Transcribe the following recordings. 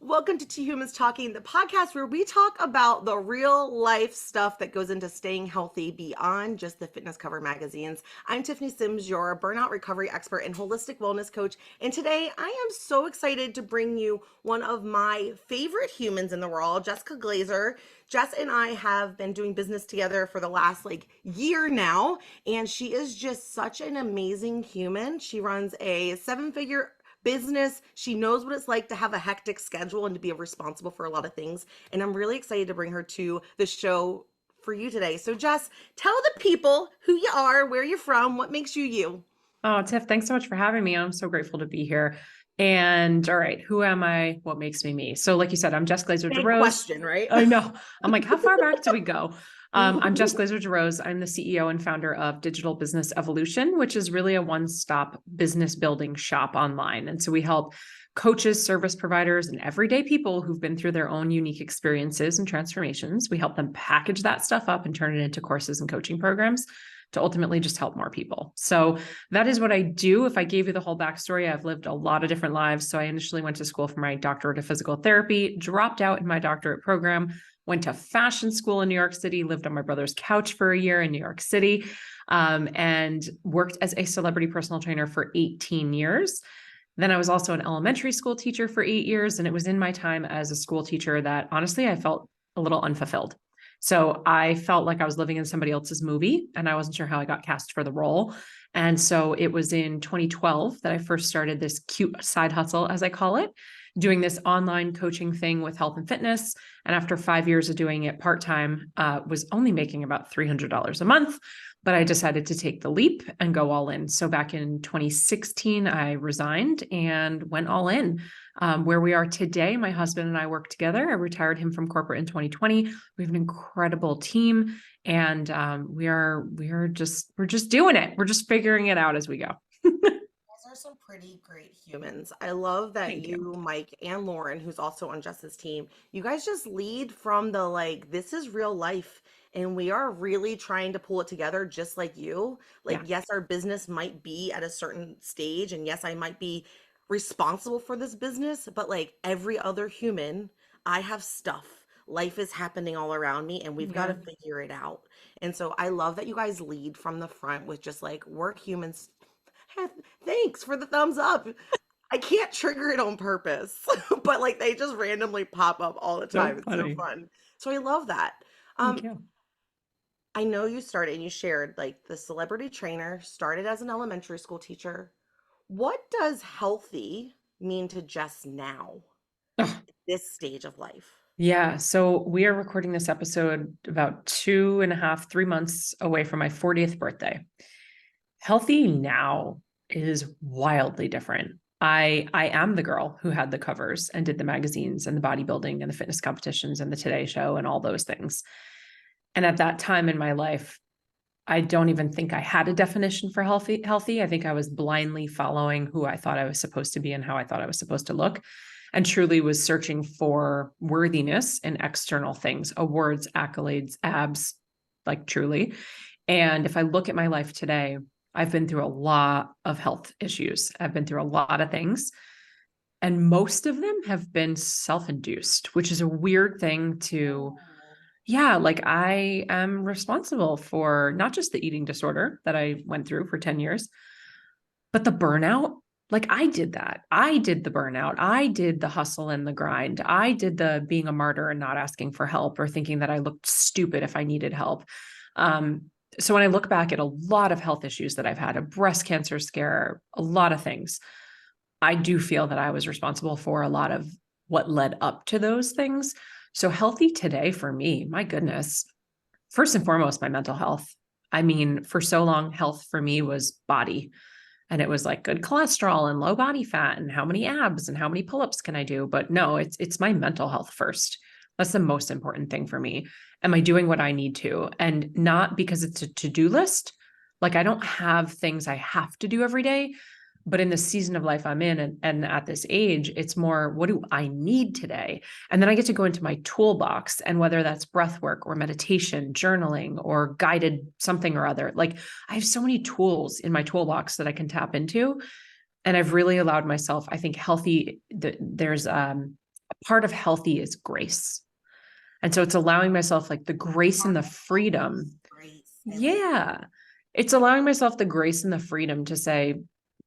Welcome to Two Humans Talking, the podcast where we talk about the real life stuff that goes into staying healthy beyond just the fitness cover magazines. I'm Tiffany Sims, your burnout recovery expert and holistic wellness coach. And today I am so excited to bring you one of my favorite humans in the world, Jess Glazer. Jess and I have been doing business together for the last year now, and she is just such an amazing human. She runs a 7-figure business. She knows what it's like to have a hectic schedule and to be responsible for a lot of things. And I'm really excited to bring her to the show for you today. So Jess, tell the people who you are, where you're from, what makes you you. Oh, Tiff, thanks so much for having me. I'm so grateful to be here. And all right, who am I? What makes me me? So like you said, I'm Jess Glazer Big DeRose. question, right? I know. I'm like, how far back do we go? I'm Jess Glazer DeRose. I'm the CEO and founder of Digital Business Evolution, which is really a one-stop business building shop online. And so we help coaches, service providers, and everyday people who've been through their own unique experiences and transformations. We help them package that stuff up and turn it into courses and coaching programs to ultimately just help more people. So that is what I do. If I gave you the whole backstory, I've lived a lot of different lives. So I initially went to school for my doctorate of physical therapy, dropped out in my doctorate program, went to fashion school in New York City, lived on my brother's couch for a year in New York City, and worked as a celebrity personal trainer for 18 years. Then I was also an elementary school teacher for 8 years. And it was in my time as a school teacher that honestly, I felt a little unfulfilled. So I felt like I was living in somebody else's movie and I wasn't sure how I got cast for the role. And so it was in 2012 that I first started this cute side hustle, as I call it, doing this online coaching thing with health and fitness. And after 5 years of doing it part-time, was only making about $300 a month, but I decided to take the leap and go all in. So back in 2016, I resigned and went all in. Where we are today, my husband and I work together. I retired him from corporate in 2020. We have an incredible team, and we're just doing it. We're just figuring it out as we go. Those are some pretty great humans. I love that Thank you, you. Mike, and Lauren, who's also on Jess's team, you guys just lead from the this is real life. And we are really trying to pull it together just like you. Yeah. Yes, our business might be at a certain stage. And yes, I might be responsible for this business, but like every other human, I have stuff. Life is happening all around me, and we've got to Yeah. figure it out. And so I love that you guys lead from the front with just work humans. Thanks for the thumbs up. I can't trigger it on purpose, but they just randomly pop up all the So time. It's so funny. fun. So I love that. Thank Um, you. I know you started and you shared the celebrity trainer started as an elementary school teacher. What does healthy mean to Jess now, Oh, this stage of life? yeah. So we are recording this episode about 2.5, 3 months away from my 40th birthday. Healthy now is wildly different. I am the girl who had the covers and did the magazines and the bodybuilding and the fitness competitions and the Today Show and all those things. And at that time in my life, I don't even think I had a definition for healthy. I think I was blindly following who I thought I was supposed to be and how I thought I was supposed to look, and truly was searching for worthiness in external things, awards, accolades, abs, truly. And if I look at my life today, I've been through a lot of health issues. I've been through a lot of things, and most of them have been self-induced, which is a weird thing to, yeah, I am responsible for not just the eating disorder that I went through for 10 years, but the burnout. I did that. I did the burnout. I did the hustle and the grind. I did the being a martyr and not asking for help or thinking that I looked stupid if I needed help. So when I look back at a lot of health issues that I've had, a breast cancer scare, a lot of things, I do feel that I was responsible for a lot of what led up to those things. So healthy today for me, my goodness, first and foremost, my mental health. I mean, for so long, health for me was body. And it was good cholesterol and low body fat and how many abs and how many pull-ups can I do? But no, it's my mental health first. That's the most important thing for me. Am I doing what I need to? And not because it's a to-do list. I don't have things I have to do every day, but in the season of life I'm in and at this age, it's more, what do I need today? And then I get to go into my toolbox, and whether that's breath work or meditation, journaling, or guided something or other, I have so many tools in my toolbox that I can tap into. And I've really allowed myself, I think there's a part of healthy is grace. And so it's allowing myself like the grace and the freedom. Grace. I like Yeah. It's allowing myself the grace and the freedom to say,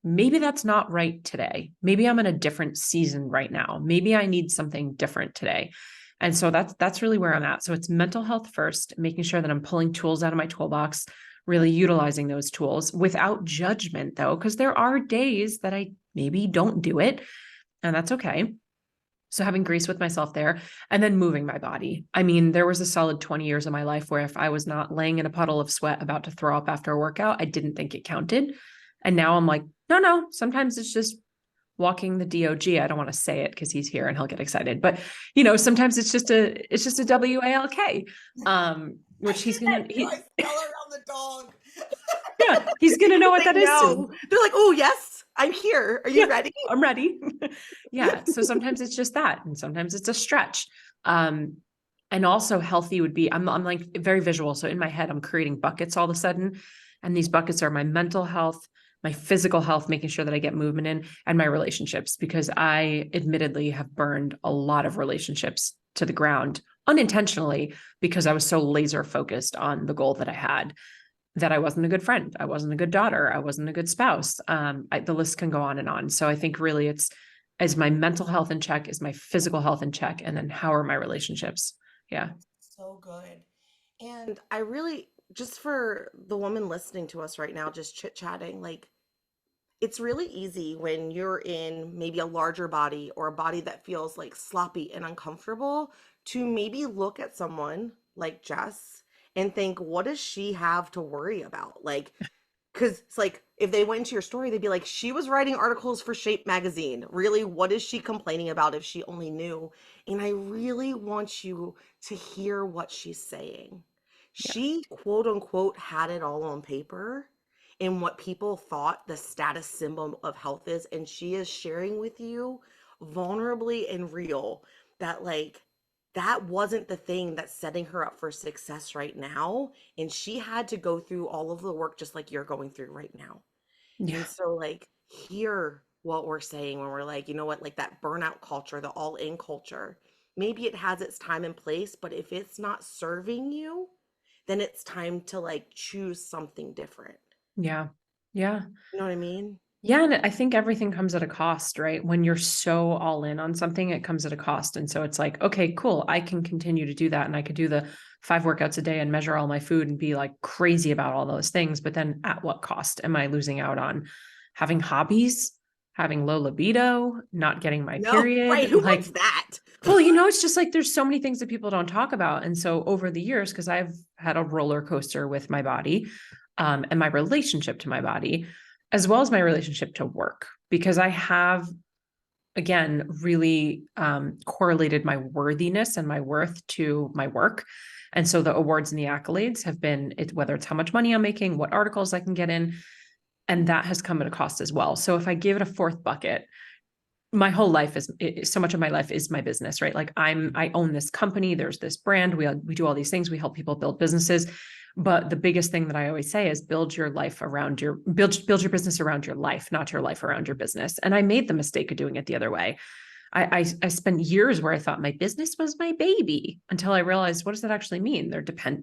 maybe that's not right today. Maybe I'm in a different season right now. Maybe I need something different today. And so that's really where I'm at. So it's mental health first, making sure that I'm pulling tools out of my toolbox, really utilizing those tools without judgment though, because there are days that I maybe don't do it, and that's okay. So having grace with myself there, and then moving my body. I mean, there was a solid 20 years of my life where if I was not laying in a puddle of sweat about to throw up after a workout, I didn't think it counted. And now I'm like, no, sometimes it's just walking the DOG. I don't want to say it because he's here and he'll get excited. But sometimes it's just a WALK. Which he's gonna I spell around the dog. yeah, he's gonna know what that is soon. They're like, oh yes, I'm here. Are you ready? I'm ready. Yeah. So sometimes it's just that, and sometimes it's a stretch. And also healthy would be, I'm like very visual. So in my head, I'm creating buckets all of a sudden. And these buckets are my mental health, my physical health, making sure that I get movement in, and my relationships, because I admittedly have burned a lot of relationships to the ground unintentionally because I was so laser focused on the goal that I had, that I wasn't a good friend. I wasn't a good daughter. I wasn't a good spouse. The list can go on and on. So I think really is my mental health in check? Is my physical health in check? And then how are my relationships? Yeah. So good. And I really, just for the woman listening to us right now, just chit chatting, like, it's really easy when you're in maybe a larger body or a body that feels like sloppy and uncomfortable to maybe look at someone like Jess and think, what does she have to worry about? Like, because it's like if they went into your story, they'd be like, she was writing articles for Shape magazine. Really, what is she complaining about if she only knew? And I really want you to hear what she's saying. Yeah. She, quote unquote, had it all on paper in what people thought the status symbol of health is. And she is sharing with you vulnerably and real that, like, that wasn't the thing that's setting her up for success right now. And she had to go through all of the work just like you're going through right now. Yeah. And so, like, hear what we're saying when we're like, you know what, like that burnout culture, the all in culture, maybe it has its time and place, but if it's not serving you, then it's time to like choose something different. Yeah. Yeah. You know what I mean? Yeah. And I think everything comes at a cost, right? When you're so all in on something, it comes at a cost. And so it's like, okay, cool. I can continue to do that. And I could do the 5 workouts a day and measure all my food and be like crazy about all those things. But then at what cost am I losing out on having hobbies, having low libido, not getting my No, right. period? Who Like, wants that? well, it's just like there's so many things that people don't talk about. And so over the years, because I've had a roller coaster with my body, and my relationship to my body, as well as my relationship to work, because I have, again, really correlated my worthiness and my worth to my work. And so the awards and the accolades have been, whether it's how much money I'm making, what articles I can get in, and that has come at a cost as well. So if I give it a fourth bucket, my whole life is so much of my life is my business, right? Like I own this company. There's this brand. We do all these things. We help people build businesses. But the biggest thing that I always say is build your business around your life, not your life around your business. And I made the mistake of doing it the other way. I spent years where I thought my business was my baby until I realized, what does that actually mean?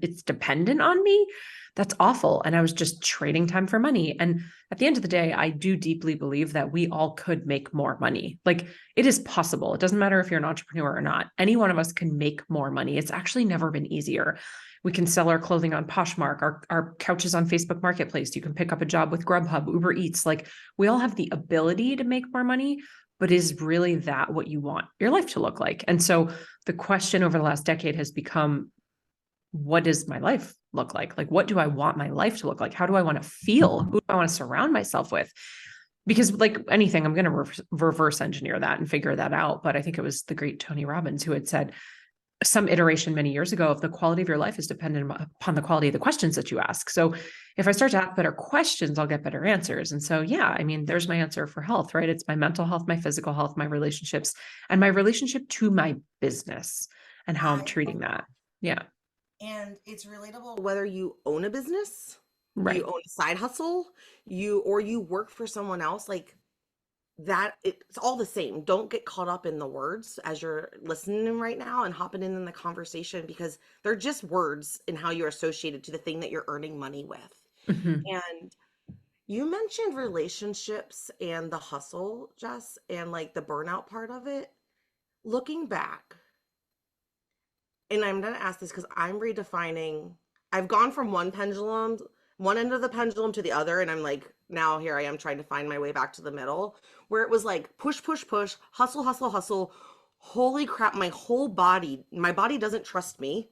It's dependent on me. That's awful. And I was just trading time for money. And at the end of the day, I do deeply believe that we all could make more money. Like, it is possible. It doesn't matter if you're an entrepreneur or not. Any one of us can make more money. It's actually never been easier. We can sell our clothing on Poshmark, our couches on Facebook Marketplace. You can pick up a job with Grubhub, Uber Eats. Like, we all have the ability to make more money, but is really that what you want your life to look like? And so the question over the last decade has become, what does my life look like? Like, what do I want my life to look like? How do I want to feel? Who do I want to surround myself with? Because like anything, I'm going to reverse engineer that and figure that out. But I think it was the great Tony Robbins who had said some iteration many years ago of the quality of your life is dependent upon the quality of the questions that you ask. So if I start to ask better questions, I'll get better answers. And so, yeah, I mean, there's my answer for health, right? It's my mental health, my physical health, my relationships, and my relationship to my business and how I'm treating that. Yeah. And it's relatable whether you own a business, you Right. own a side hustle, you work for someone else. Like, that it's all the same. Don't get caught up in the words as you're listening right now and hopping in the conversation, because they're just words and how you're associated to the thing that you're earning money with. Mhm. And you mentioned relationships and the hustle, Jess, and like the burnout part of it. Looking back, and I'm going to ask this because I'm redefining. I've gone from one end of the pendulum to the other, and I'm like, now here I am trying to find my way back to the middle, where it was like push, push, push, hustle, hustle, hustle. Holy crap, my body doesn't trust me.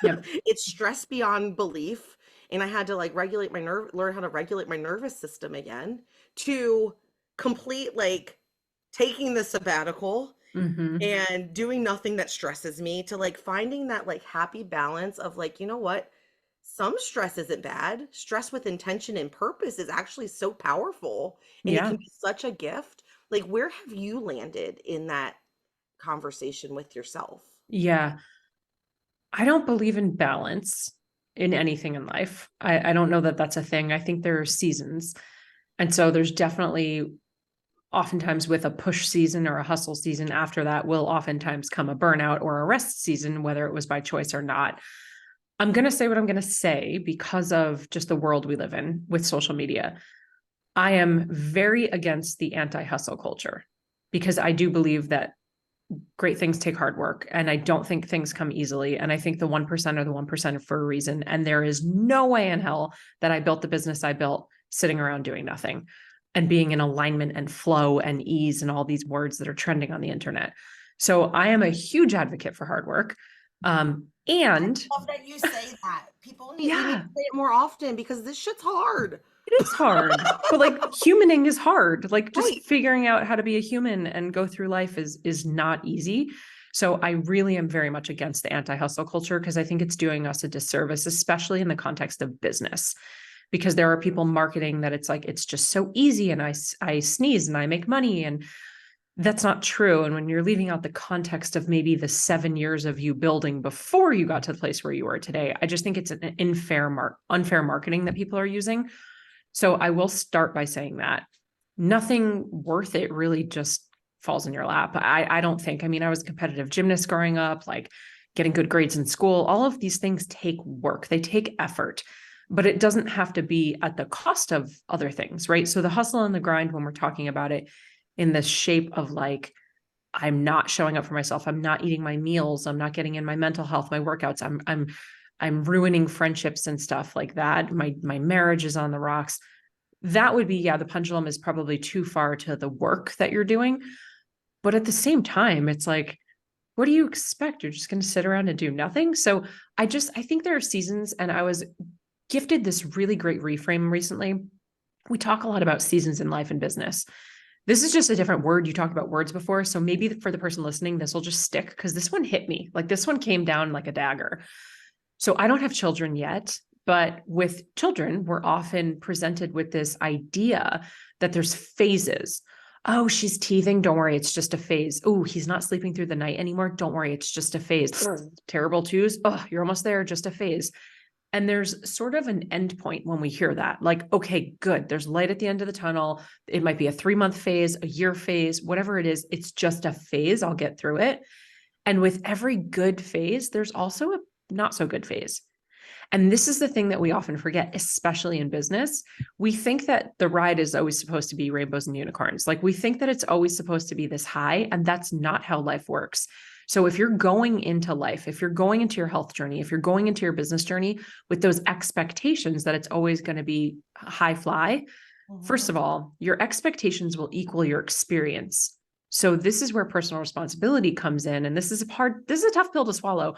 Yep. It's stressed beyond belief. And I had to like learn how to regulate my nervous system again, to complete like taking the sabbatical Hmm. and doing nothing that stresses me, to like finding that like happy balance of like, you know what? Some stress isn't bad. Stress with intention and purpose is actually so powerful, and it Yeah. can be such a gift. Like, where have you landed in that conversation with yourself? Yeah. I don't believe in balance in anything in life. I don't know that that's a thing. I think there are seasons. And so there's definitely oftentimes with a push season or a hustle season after that will oftentimes come a burnout or a rest season, whether it was by choice or not. I'm going to say what I'm going to say because of just the world we live in with social media. I am very against the anti hustle culture because I do believe that great things take hard work. And I don't think things come easily. And I think the 1% are the 1% for a reason. And there is no way in hell that I built the business I built sitting around doing nothing and being in alignment and flow and ease and all these words that are trending on the internet. So I am a huge advocate for hard work. I And love that you say that. We need yeah, to say it more often, because this shit's hard. it is hard, but like humaning is hard. Like just Right. figuring out how to be a human and go through life is not easy. So I really am very much against the anti-hustle culture because I think it's doing us a disservice, especially in the context of business. Because there are people marketing that it's like it's just so easy and I sneeze and I make money, and that's not true. And when you're leaving out the context of maybe the 7 years of you building before you got to the place where you are today, I just think it's an unfair marketing that people are using. So I will start by saying that nothing worth it really just falls in your lap. I don't think. I mean, I was a competitive gymnast growing up, like getting good grades in school. All of these things take work, they take effort, but it doesn't have to be at the cost of other things, right? So the hustle and the grind, when we're talking about it in the shape of like, I'm not showing up for myself, I'm not eating my meals, I'm not getting in my mental health, my workouts, I'm ruining friendships and stuff like that. My marriage is on the rocks. That would be, yeah, the pendulum is probably too far to the work that you're doing. But at the same time, it's like, what do you expect? You're just going to sit around and do nothing. So I think there are seasons, and I was gifted this really great reframe recently. We talk a lot about seasons in life and business. This is just a different word. You talked about words before. So maybe for the person listening, this will just stick because this one hit me. Like this one came down like a dagger. So I don't have children yet, but with children, we're often presented with this idea that there's phases. Oh, she's teething. Don't worry, it's just a phase. Oh, he's not sleeping through the night anymore. Don't worry, it's just a phase. Terrible twos. Oh, you're almost there, just a phase. And there's sort of an end point when we hear that. Like, okay, good. There's light at the end of the tunnel. It might be a 3-month phase, a year phase, whatever it is. It's just a phase. I'll get through it. And with every good phase, there's also a not so good phase. And this is the thing that we often forget, especially in business. We think that the ride is always supposed to be rainbows and unicorns. Like we think that it's always supposed to be this high, and that's not how life works. So if you're going into life, if you're going into your health journey, if you're going into your business journey with those expectations that it's always going to be high fly, first of all, your expectations will equal your experience. So this is where personal responsibility comes in. And this is a tough pill to swallow.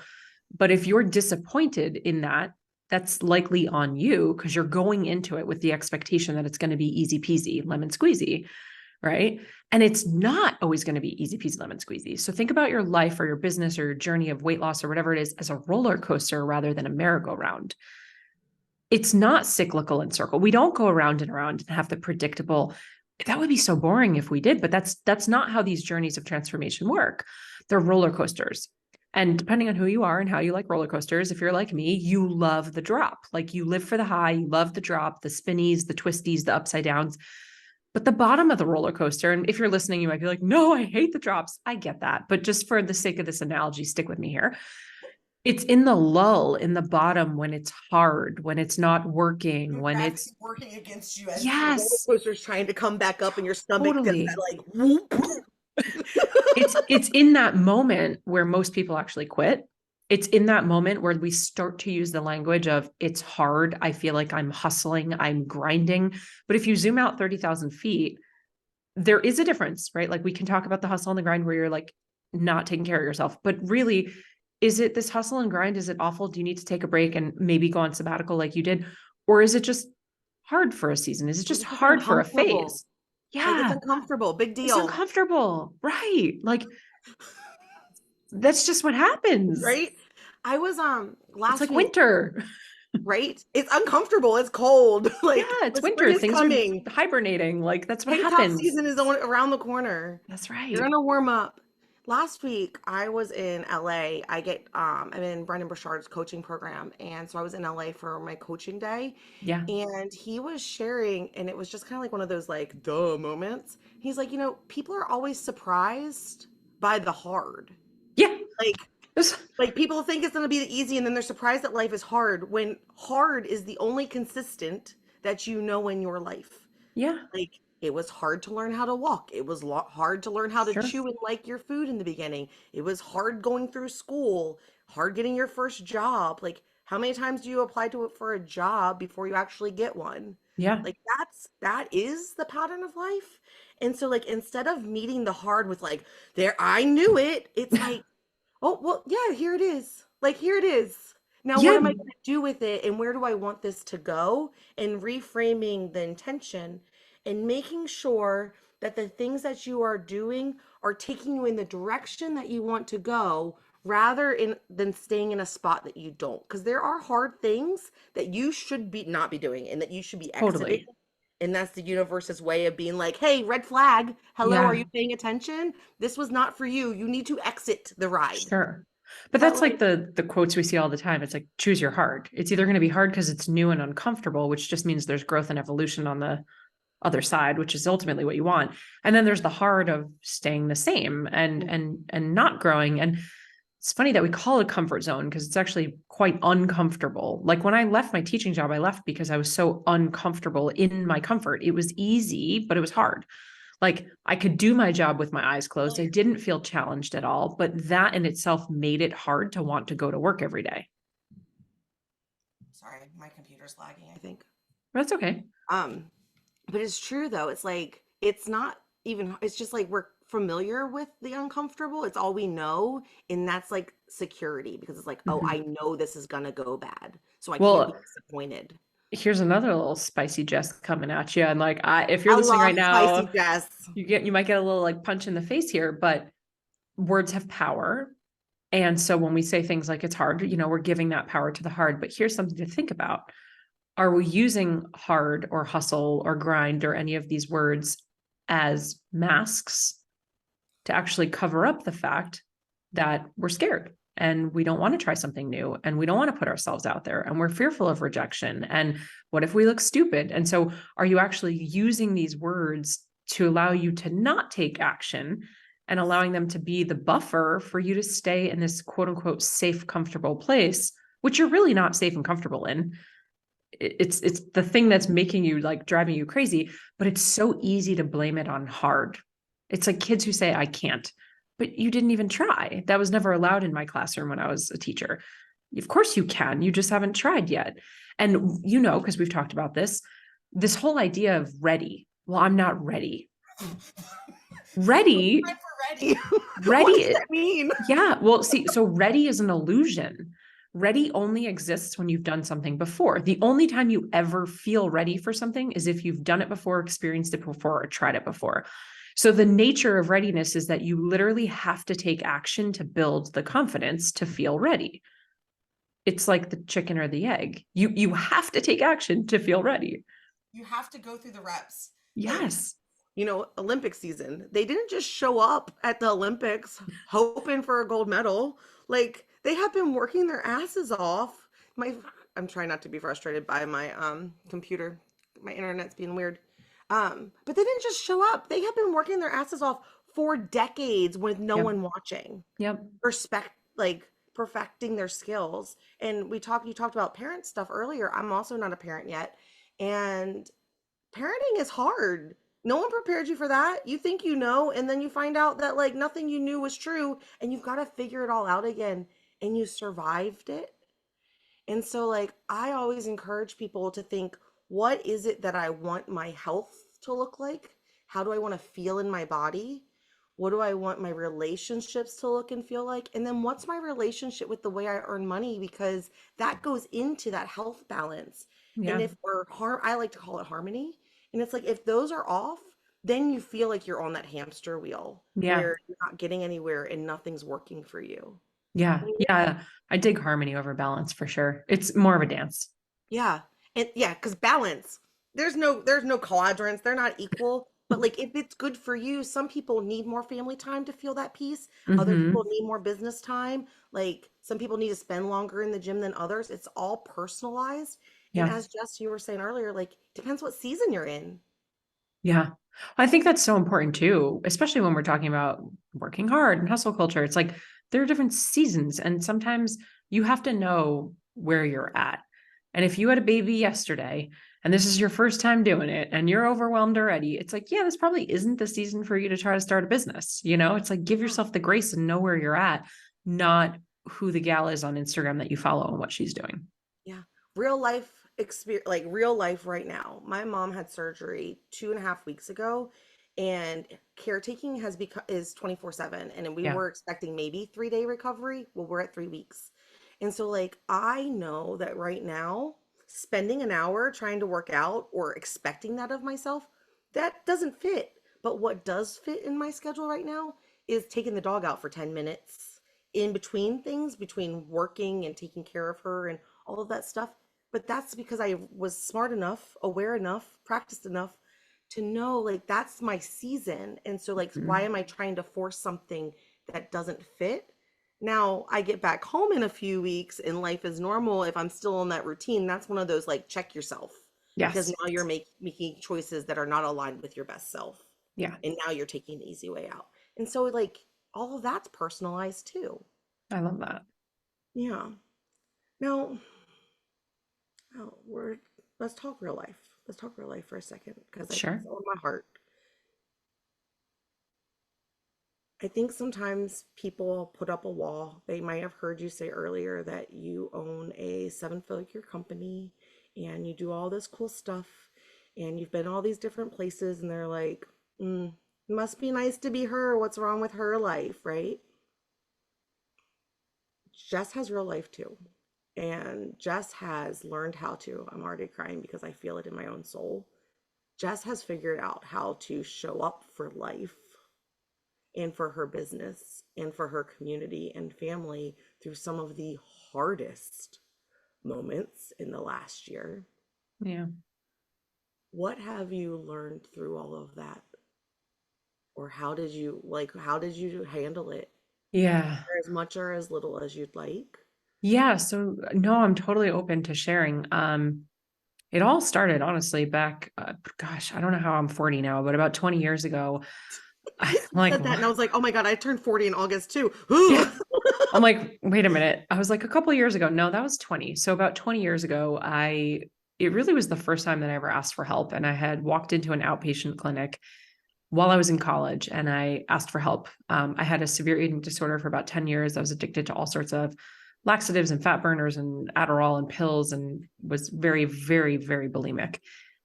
But if you're disappointed in that, that's likely on you because you're going into it with the expectation that it's going to be easy peasy, lemon squeezy, right? And it's not always going to be easy peasy, lemon squeezy. So think about your life or your business or your journey of weight loss or whatever it is as a roller coaster rather than a merry-go-round. It's not cyclical and circle. We don't go around and around and have the predictable. That would be so boring if we did, but that's not how these journeys of transformation work. They're roller coasters. And depending on who you are and how you like roller coasters, if you're like me, you love the drop. Like you live for the high, you love the drop, the spinnies, the twisties, the upside downs. But the bottom of the roller coaster, and if you're listening, you might be like, no, I hate the drops. I get that. But just for the sake of this analogy, stick with me here. It's in the lull, in the bottom, when it's hard, when it's not working, When when gravity's it's, working against you as the roller yes, coaster's trying to come back up and your stomach does that totally. like whoop. It's in that moment where most people actually quit. It's in that moment where we start to use the language of it's hard. I feel like I'm hustling, I'm grinding. But if you zoom out 30,000 feet, there is a difference, right? Like we can talk about the hustle and the grind where you're like not taking care of yourself, but really, is it this hustle and grind? Is it awful? Do you need to take a break and maybe go on sabbatical like you did? Or is it just hard for a season? Is it Or just it's just hard for a uncomfortable. phase? Like it's Yeah, uncomfortable. Big it's deal. uncomfortable, right? Like that's just what happens. Right? I was It's last like week, winter. right? It's uncomfortable. It's cold. Yeah, Like it's the spring winter. is Things are coming. hibernating. Like that's what Tank top happens. season is around the corner. That's You're right. gonna warm up. Last week I was in LA. I'm in Brendan Burchard's coaching program, and so I was in LA for my coaching day. Yeah. And he was sharing, and it was just kind of like one of those like duh moments. He's like, people are always surprised by the hard. Yeah. Like This- like people think it's gonna be easy, and then they're surprised that life is hard when hard is the only consistent that you know in your life. yeah. Like it was hard to learn how to walk. It was hard to learn how to Sure. chew and like your food in the beginning. It was hard going through school, hard getting your first job. Like how many times do you apply to it for a job before you actually get one? Yeah. Like that is the pattern of life. And so like instead of meeting the hard with like there I knew it, it's like, oh, well, yeah, here it is. Like here it is. Now what Yeah. am I going to do with it and where do I want this to go? And reframing the intention and making sure that the things that you are doing are taking you in the direction that you want to go rather than staying in a spot that you don't, because there are hard things that you should be not be doing and that you should be exiting, Totally. and that's the universe's way of being like, hey, red flag, hello, are Yeah. you paying attention? This was not for you. You need to exit the ride. Sure. But But that's like, like the quotes we see all the time. It's like choose your hard. It's either going to be hard because it's new and uncomfortable, which just means there's growth and evolution on the other side, which is ultimately what you want. And then there's the hard of staying the same and not growing. And it's funny that we call it a comfort zone because it's actually quite uncomfortable. Like when I left my teaching job, I left because I was so uncomfortable in my comfort. It was easy, but it was hard. Like I could do my job with my eyes closed. I didn't feel challenged at all, but that in itself made it hard to want to go to work every day. sorry, my computer's lagging, I think. That's okay. Um, but it's true though. It's like it's not even it's just like we're familiar with the uncomfortable. It's all we know, and that's like security because it's like, oh, Mhm. I know this is gonna go bad. So I can't be Well, disappointed. here's another little spicy jest coming at you. And like, if you're I listening right love spicy now, Jess. you might get a little like punch in the face here, but words have power. And so when we say things like it's hard, we're giving that power to the hard. But here's something to think about. Are we using hard or hustle or grind or any of these words as masks to actually cover up the fact that we're scared and we don't want to try something new and we don't want to put ourselves out there and we're fearful of rejection? And what if we look stupid? And so are you actually using these words to allow you to not take action and allowing them to be the buffer for you to stay in this quote unquote safe, comfortable place, which you're really not safe and comfortable in? It's the thing that's making you like driving you crazy, but it's so easy to blame it on hard. It's like kids who say I can't, but you didn't even try. That was never allowed in my classroom when I was a teacher. Of course you can, you just haven't tried yet. And because we've talked about this whole idea of ready. Well, I'm not ready. Ready. Ready. What does Ready. that mean? Yeah. Well, see, so ready is an illusion. Ready only exists when you've done something before. The only time you ever feel ready for something is if you've done it before, experienced it before, or tried it before. So the nature of readiness is that you literally have to take action to build the confidence to feel ready. It's like the chicken or the egg. You have to take action to feel ready. You have to go through the reps. Like, Yes. Olympic season. They didn't just show up at the Olympics hoping for a gold medal. Like they have been working their asses off. I'm trying not to be frustrated by my computer. My internet's being weird. But they didn't just show up. They have been working their asses off for decades with no Yep. one watching. Yep. Respect, like perfecting their skills. And you talked about parent stuff earlier. I'm also not a parent yet. And parenting is hard. No one prepared you for that. You think you know, and then you find out that like nothing you knew was true, and you've got to figure it all out again, and you survived it. And so, like, I always encourage people to think, what is it that I want my health to look like? How do I want to feel in my body? What do I want my relationships to look and feel like? And then what's my relationship with the way I earn money? Because that goes into that health balance. And Yeah. if we're I like to call it harmony. And it's like, if those are off, then you feel like you're on that hamster wheel Yeah. where you're not getting anywhere and nothing's working for you. Yeah. Yeah. I dig harmony over balance for sure. It's more of a dance. Yeah. And yeah, because balance, there's no quadrants, they're not equal. But like if it's good for you, some people need more family time to feel that peace. Other people Hmm. need more business time. Like some people need to spend longer in the gym than others. It's all personalized. And Yeah. as Jess, you were saying earlier, like depends what season you're in. Yeah. I think that's so important too, especially when we're talking about working hard and hustle culture. It's like there are different seasons, and sometimes you have to know where you're at. And if you had a baby yesterday and this is your first time doing it and you're overwhelmed already, it's like, yeah, this probably isn't the season for you to try to start a business. It's like give Yeah. yourself the grace and know where you're at, not who the gal is on Instagram that you follow and what she's doing. Yeah. Real life experience, like real life right now. My mom had surgery 2.5 weeks ago, and caretaking has become is 24/7. And then we Yeah. were expecting maybe 3-day recovery. Well, we're at 3 weeks. And so like I know that right now, spending an hour trying to work out or expecting that of myself, that doesn't fit. But what does fit in my schedule right now is taking the dog out for 10 minutes in between things, between working and taking care of her and all of that stuff. But that's because I was smart enough, aware enough, practiced enough to know like that's my season. And so, like, why Mhm. am I trying to force something that doesn't fit? Now I get back home in a few weeks and life is normal. If I'm still in that routine, that's one of those like check yourself, because Yes. now you're making choices that are not aligned with your best self. Yeah. And now you're taking the easy way out. And so, like, all of that's personalized too. I love that. Yeah. Now, oh, let's talk real life. Let's talk real life for a second because Sure. it's on my heart. I think sometimes people put up a wall. They might have heard you say earlier that you own a seven-figure company and you do all this cool stuff and you've been all these different places, and they're like, must be nice to be her. What's wrong with her life, right? Jess has real life too. And Jess has learned how to, I'm already crying because I feel it in my own soul. Jess has figured out how to show up for life and for her business and for her community and family through some of the hardest moments in the last year. Yeah. What have you learned through all of that? Or how did you handle it? Yeah. As much or as little as you'd like? Yeah. So no, I'm totally open to sharing. It all started honestly back, gosh, I don't know how I'm 40 now, but about 20 years ago, I'm You like, said that and I was like, oh my God, I turned 40 in August too. yeah. I'm like, wait a minute. I was like a couple years ago. No, that was 20. So about 20 years ago, it really was the first time that I ever asked for help. And I had walked into an outpatient clinic while I was in college and I asked for help. I had a severe eating disorder for about 10 years. I was addicted to all sorts of laxatives and fat burners and Adderall and pills, and was very, very, very bulimic.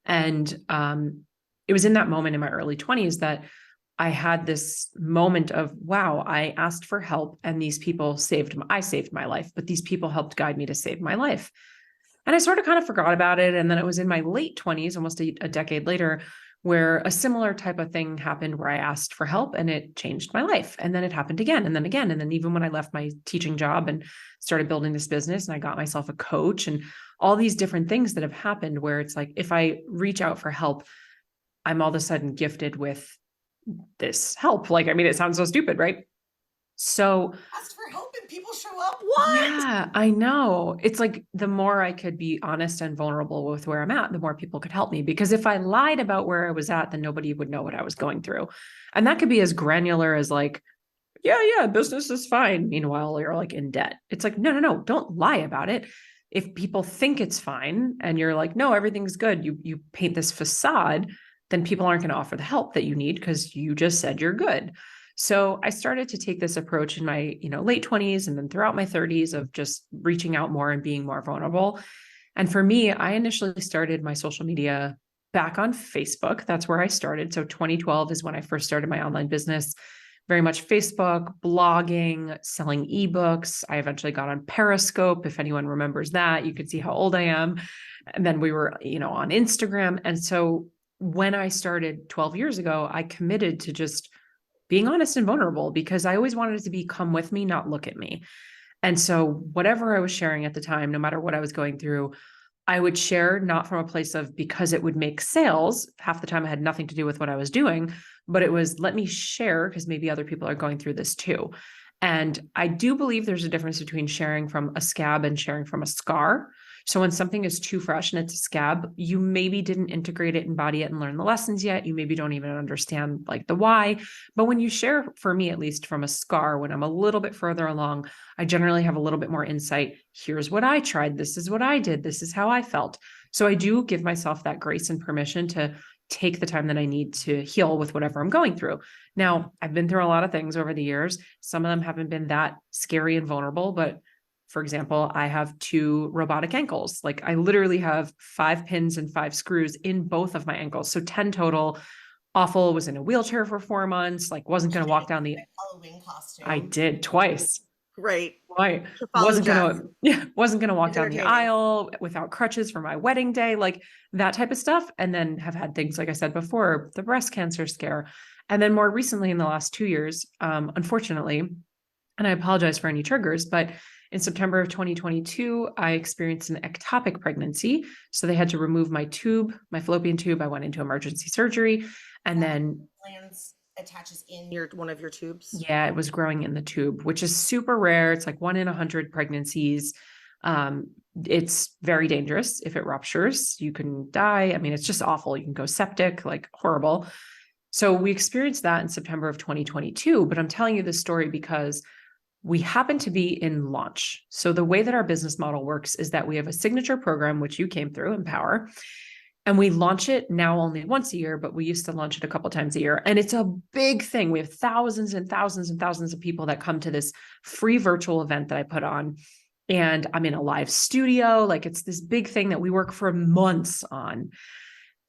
And it was in that moment in my early 20s that I had this moment of, wow, I asked for help and these people I saved my life, but these people helped guide me to save my life. And I sort of kind of forgot about it. And then it was in my late 20s, almost a decade later, where a similar type of thing happened where I asked for help and it changed my life. And then it happened again and then again. And then even when I left my teaching job and started building this business and I got myself a coach and all these different things that have happened where it's like, if I reach out for help, I'm all of a sudden gifted with this help. Like, I mean, it sounds so stupid, right? So people show up. What? Yeah, I know. It's like the more I could be honest and vulnerable with where I'm at, the more people could help me. Because if I lied about where I was at, then nobody would know what I was going through. And that could be as granular as like, yeah, business is fine. Meanwhile, you're like in debt. It's like, no, don't lie about it. If people think it's fine and you're like, no, everything's good, you paint this facade, then people aren't going to offer the help that you need because you just said you're good. So I started to take this approach in my, late 20s and then throughout my 30s of just reaching out more and being more vulnerable. And for me, I initially started my social media back on Facebook. That's where I started. So 2012 is when I first started my online business, very much Facebook, blogging, selling ebooks. I eventually got on Periscope. If anyone remembers that, you could see how old I am. And then we were, on Instagram. And so when I started 12 years ago, I committed to just being honest and vulnerable because I always wanted it to be come with me, not look at me. And so whatever I was sharing at the time, no matter what I was going through, I would share not from a place of because it would make sales. Half the time I had nothing to do with what I was doing, but it was let me share because maybe other people are going through this too. And I do believe there's a difference between sharing from a scab and sharing from a scar. So when something is too fresh and it's a scab, you maybe didn't integrate it, embody it, and learn the lessons yet. You maybe don't even understand like the why. But when you share, for me at least, from a scar, when I'm a little bit further along, I generally have a little bit more insight. Here's what I tried. This is what I did. This is how I felt. So I do give myself that grace and permission to take the time that I need to heal with whatever I'm going through. Now, I've been through a lot of things over the years. Some of them haven't been that scary and vulnerable, but for example, I have 2 robotic ankles. Like I literally have 5 pins and 5 screws in both of my ankles. So 10 total. Awful, was in a wheelchair for 4 months, like wasn't going to walk down the Halloween costume. I did twice. Right. Right. Follow Wasn't Jess. gonna walk It's down the entertaining. aisle without crutches for my wedding day, like that type of stuff. And then have had things, like I said before, the breast cancer scare. And then more recently in the last 2 years, unfortunately, and I apologize for any triggers, but in September of 2022, I experienced an ectopic pregnancy. So they had to remove my tube, my fallopian tube. I went into emergency surgery. And then Glands attaches in one of your tubes. yeah, it was growing in the tube, which is super rare. It's like 1 in 100 pregnancies. It's very dangerous. If it ruptures, you can die. I mean, it's just awful. You can go septic, like horrible. So we experienced that in September of 2022, but I'm telling you this story because we happen to be in launch. So the way that our business model works is that we have a signature program, which you came through, Empower, and we launch it now only once a year, but we used to launch it a couple times a year. And it's a big thing. We have thousands and thousands and thousands of people that come to this free virtual event that I put on. And I'm in a live studio. Like it's this big thing that we work for months on.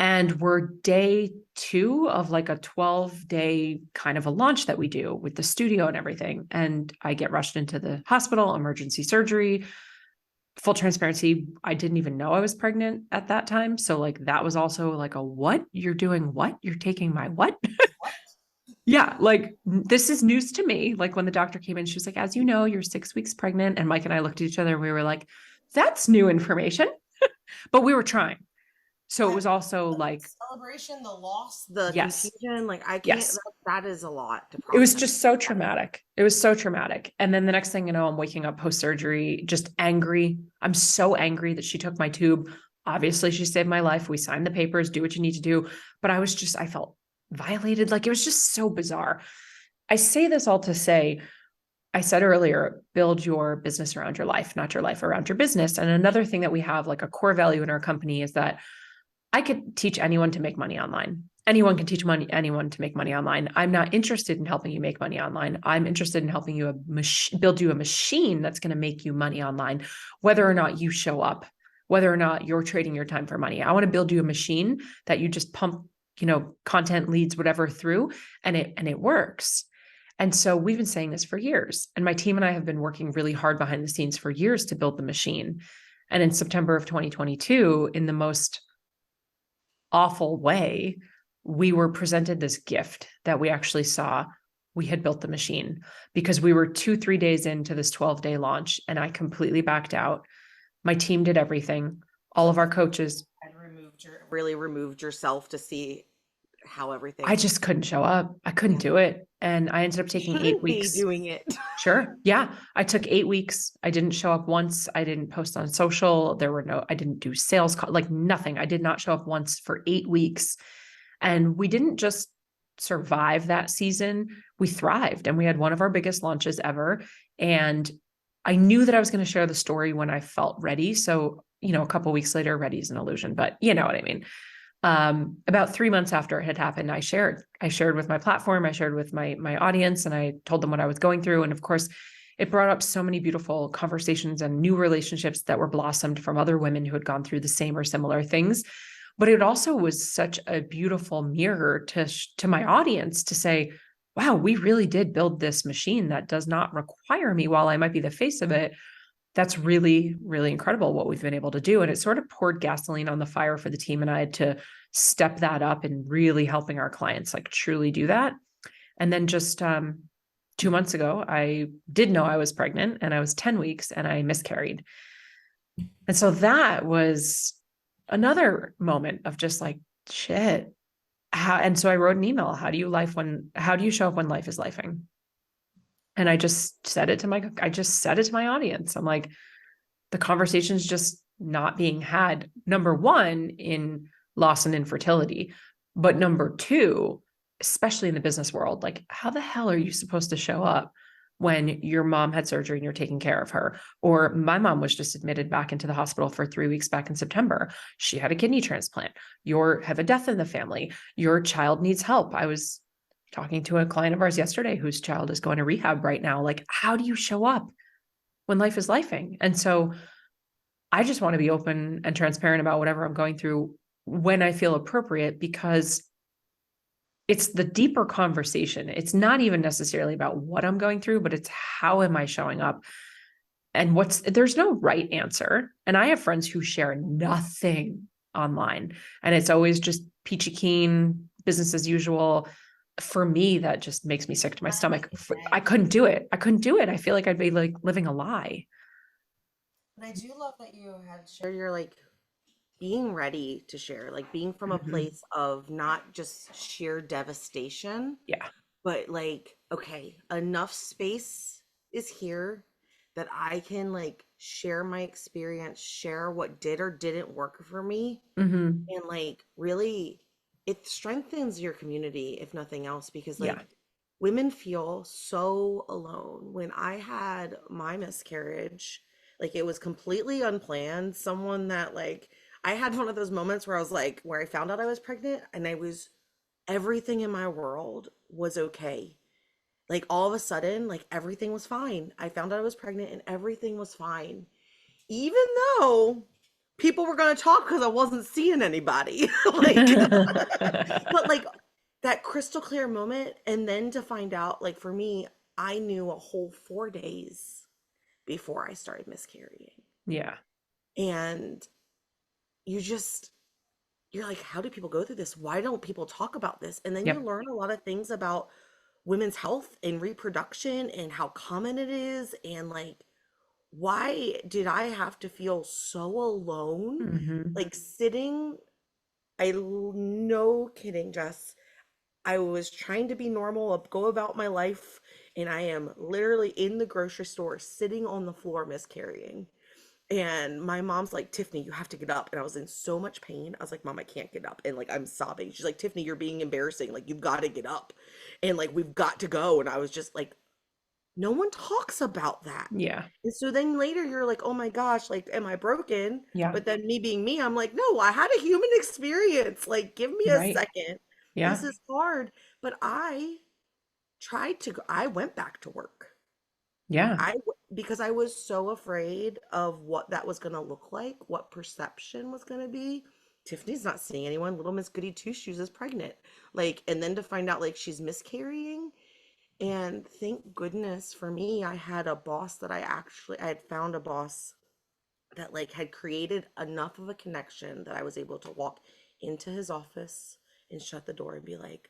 And we're day 2 of like a 12-day kind of a launch that we do with the studio and everything. And I get rushed into the hospital, emergency surgery. Full transparency, I didn't even know I was pregnant at that time. So like that was also like a what? You're doing what? You're taking my what? Yeah, like this is news to me. Like when the doctor came in, she was like, as you know, you're 6 weeks pregnant. And Mike and I looked at each other and we were like, that's new information. But we were trying. So it was also like celebration, the loss, the yes, confusion. Like I can't. yes. That is a lot to process. It was just so traumatic. It was so traumatic. And then the next thing you know, I'm waking up post-surgery, just angry. I'm so angry that she took my tube. Obviously, she saved my life. We signed the papers, do what you need to do. But I felt violated. Like it was just so bizarre. I say this all to say, I said earlier, build your business around your life, not your life around your business. And another thing that we have, like a core value in our company, is that I could teach anyone to make money online. Anyone can teach anyone to make money online. I'm not interested in helping you make money online. I'm interested in helping you build you a machine that's going to make you money online, whether or not you show up, whether or not you're trading your time for money. I want to build you a machine that you just pump, content, leads, whatever through, and it works. And so we've been saying this for years. And my team and I have been working really hard behind the scenes for years to build the machine. And in September of 2022, in the most awful way, we were presented this gift that we actually saw we had built the machine because we were 2-3 days into this 12-day launch and I completely backed out. My team did everything. All of our coaches really removed yourself to see how I everything, just couldn't show up. I couldn't yeah, do it. And I ended up you taking eight shouldn't be weeks. doing it. Sure. Yeah. I took 8 weeks. I didn't show up once. I didn't post on social. I didn't do sales call, like nothing. I did not show up once for 8 weeks. And we didn't just survive that season, we thrived and we had one of our biggest launches ever. And I knew that I was going to share the story when I felt ready. So, a couple of weeks later, ready is an illusion, but you know what I mean. About 3 months after it had happened, I shared with my platform, I shared with my audience, and I told them what I was going through. And of course, it brought up so many beautiful conversations and new relationships that were blossomed from other women who had gone through the same or similar things. But it also was such a beautiful mirror to my audience to say, wow, we really did build this machine that does not require me while I might be the face of it. That's really, really incredible what we've been able to do. And it sort of poured gasoline on the fire for the team and I to step that up and really helping our clients like truly do that. And then just 2 months ago, I did know I was pregnant and I was 10 weeks and I miscarried. And so that was another moment of just like, shit. And so I wrote an email. How do you show up when life is lifing? And I just said it to my audience. I'm like, the conversation's just not being had. Number one, in loss and infertility. But number two, especially in the business world, like how the hell are you supposed to show up when your mom had surgery and you're taking care of her? Or my mom was just admitted back into the hospital for 3 weeks back in September. She had a kidney transplant. You have a death in the family. Your child needs help. I was talking to a client of ours yesterday whose child is going to rehab right now. Like, how do you show up when life is lifing? And so I just want to be open and transparent about whatever I'm going through when I feel appropriate, because it's the deeper conversation. It's not even necessarily about what I'm going through, but it's how am I showing up? And there's no right answer. And I have friends who share nothing online, and it's always just peachy keen, business as usual. For me, that just makes me sick to my stomach. I couldn't do it. I couldn't do it. I feel like I'd be like living a lie. But I do love that you had shared your like being ready to share, like being from a Mhm. place of not just sheer devastation, Yeah. but like, okay, enough space is here that I can like share my experience, share what did or didn't work for me, Hmm. and like really it strengthens your community if nothing else because Yeah. like women feel so alone. When I had my miscarriage, like it was completely unplanned. Someone that like I had one of those moments where I was like where I found out I was pregnant and I was everything in my world was okay. Like all of a sudden, like everything was fine. I found out I was pregnant and everything was fine. Even though people were going to talk because I wasn't seeing anybody. Like, but like that crystal clear moment. And then to find out, like for me, I knew a whole 4 days before I started miscarrying. Yeah. And you just, you're like, how do people go through this? Why don't people talk about this? And then you Yep. learn a lot of things about women's health and reproduction and how common it is. And like, why did I have to feel so alone? Hmm. Like sitting, no kidding, Jess. I was trying to be normal, go about my life, and I am literally in the grocery store sitting on the floor miscarrying. And my mom's like, Tiffany, you have to get up. And I was in so much pain. I was like, Mom, I can't get up. And like, I'm sobbing. She's like, Tiffany, you're being embarrassing. Like, you've got to get up. And like, we've got to go. And I was just like, no one talks about that. Yeah. And so then later you're like, oh my gosh, like, am I broken? Yeah. But then me being me, I'm like, no, I had a human experience. Like, give me a Right. second. This Yeah. is hard. But I went back to work. Yeah. Because I was so afraid of what that was going to look like, what perception was going to be. Tiffany's not seeing anyone. Little Miss Goody Two Shoes is pregnant. Like, and then to find out like she's miscarrying. And thank goodness for me, I had a boss that I had found a boss that like had created enough of a connection that I was able to walk into his office and shut the door and be like,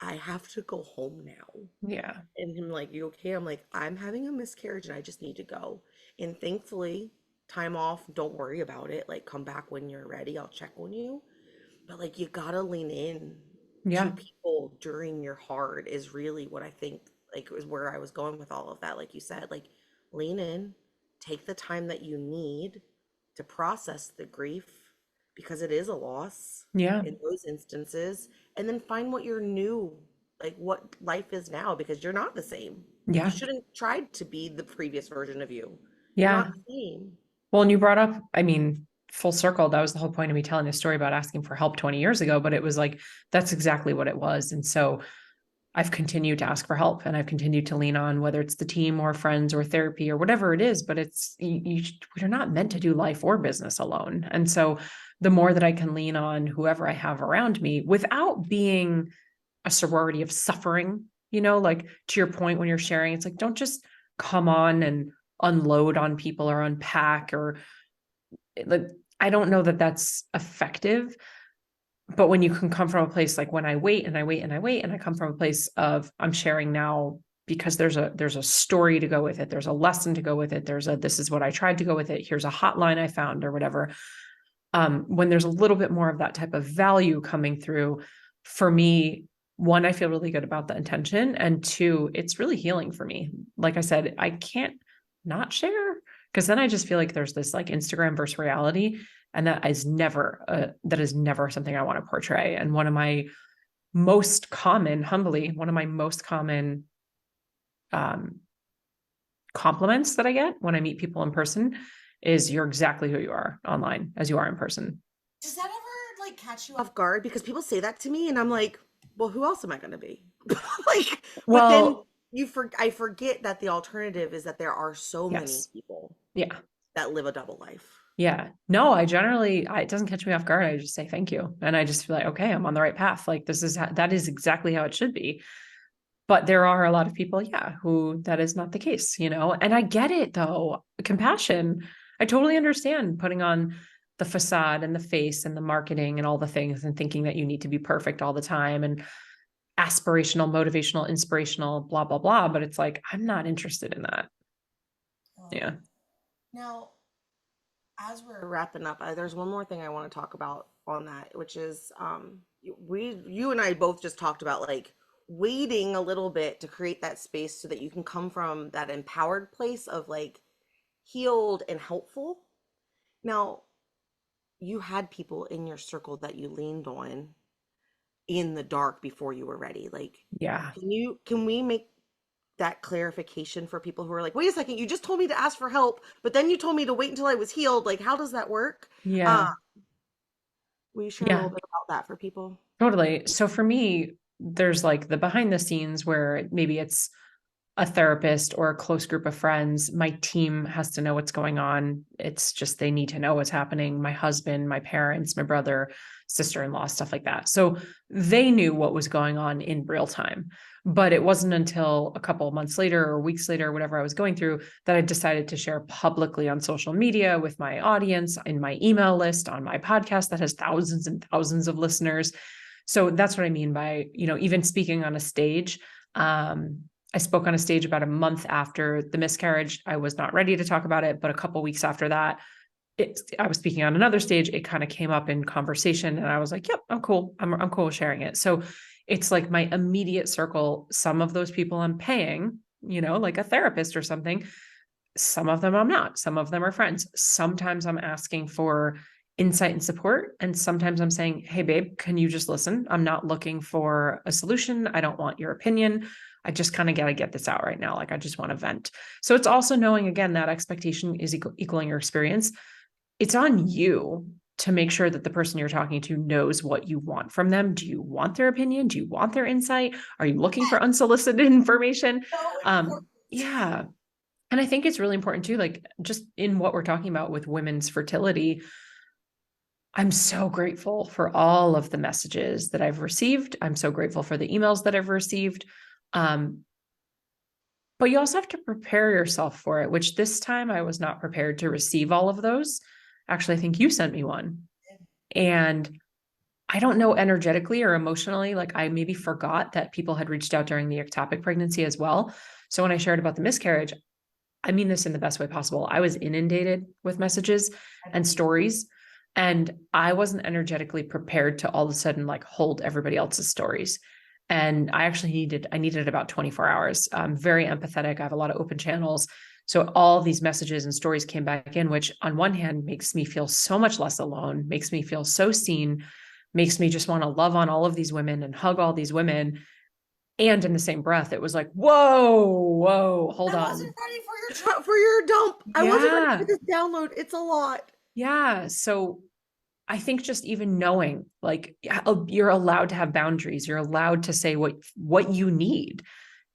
I have to go home now. Yeah. And him like, you okay? I'm like, I'm having a miscarriage and I just need to go. And thankfully, time off, don't worry about it. Like, come back when you're ready. I'll check on you. But like, you gotta lean in to Yeah. people during your hard is really what I think like is where I was going with all of that. Like you said, like lean in, take the time that you need to process the grief because it is a loss Yeah. in those instances, and then find what your new like what life is now because you're not the same. You Yeah. shouldn't try to be the previous version of you. You're not Yeah. the same. Well, and you brought up, I mean, full circle, that was the whole point of me telling the story about asking for help 20 years ago, but it was like, that's exactly what it was. And so I've continued to ask for help and I've continued to lean on whether it's the team or friends or therapy or whatever it is, but we're not meant to do life or business alone. And so the more that I can lean on whoever I have around me without being a sorority of suffering, like to your point when you're sharing, it's like, don't just come on and unload on people or unpack or like, I don't know that that's effective. But when you can come from a place like when I wait and I wait and I wait, and I come from a place of I'm sharing now because there's a story to go with it. There's a lesson to go with it. This is what I tried to go with it. Here's a hotline I found or whatever. When there's a little bit more of that type of value coming through, for me, one, I feel really good about the intention. And two, it's really healing for me. Like I said, I can't not share because then I just feel like there's this like Instagram versus reality. And that is never something I want to portray. And humbly, one of my most common um, compliments that I get when I meet people in person is you're exactly who you are online as you are in person. Does that ever like catch you off guard? Because people say that to me and I'm like, well, who else am I going to be? Like, but then Well, I forget that the alternative is that there are so many yes. people Yeah. that live a double life. Yeah. No, it doesn't catch me off guard. I just say thank you. And I just feel like, okay, I'm on the right path. Like that is exactly how it should be. But there are a lot of people, yeah, who that is not the case. And I get it though. Compassion. I totally understand putting on the facade and the face and the marketing and all the things and thinking that you need to be perfect all the time and aspirational, motivational, inspirational, blah, blah, blah. But it's like, I'm not interested in that. Yeah. Now, as we're wrapping up, there's one more thing I want to talk about on that, which is you and I both just talked about like waiting a little bit to create that space so that you can come from that empowered place of like healed and helpful. Now, you had people in your circle that you leaned on in the dark before you were ready. Like, Yeah. can we make that clarification for people who are like, wait a second, you just told me to ask for help, but then you told me to wait until I was healed. Like, how does that work? Uh, Yeah. will you share a little Yeah. bit about that for people? Totally. So for me, there's like the behind the scenes where maybe it's a therapist or a close group of friends. My team has to know what's going on. It's just they need to know what's happening. My husband, my parents, my brother, sister-in-law, stuff like that. So they knew what was going on in real time. But it wasn't until a couple of months later or weeks later, whatever I was going through, that I decided to share publicly on social media with my audience, in my email list, on my podcast that has thousands and thousands of listeners. So that's what I mean by, even speaking on a stage. I spoke on a stage about a month after the miscarriage. I was not ready to talk about it, but a couple of weeks after that, I was speaking on another stage. It kind of came up in conversation, and I was like, "Yep, I'm cool. I'm cool with sharing it." So it's like my immediate circle. Some of those people I'm paying, like a therapist or something. Some of them I'm not. Some of them are friends. Sometimes I'm asking for insight and support. And sometimes I'm saying, hey, babe, can you just listen? I'm not looking for a solution. I don't want your opinion. I just kind of got to get this out right now. Like, I just want to vent. So it's also knowing, again, that expectation is equaling your experience. It's on you to make sure that the person you're talking to knows what you want from them. Do you want their opinion? Do you want their insight? Are you looking for unsolicited information? Yeah. And I think it's really important too, like just in what we're talking about with women's fertility, I'm so grateful for all of the messages that I've received. I'm so grateful for the emails that I've received. Um, but you also have to prepare yourself for it, which this time I was not prepared to receive all of those. Actually, I think you sent me one. And I don't know energetically or emotionally, like I maybe forgot that people had reached out during the ectopic pregnancy as well. So when I shared about the miscarriage, I mean this in the best way possible. I was inundated with messages and stories. And I wasn't energetically prepared to all of a sudden like hold everybody else's stories. And I actually needed about 24 hours. I'm very empathetic. I have a lot of open channels. So all these messages and stories came back in, which on one hand makes me feel so much less alone, makes me feel so seen, makes me just want to love on all of these women and hug all these women. And in the same breath, it was like, whoa, hold I on. wasn't ready for your dump. I wasn't ready Yeah. for this download. It's a lot. Yeah. So I think just even knowing like you're allowed to have boundaries, you're allowed to say what you need.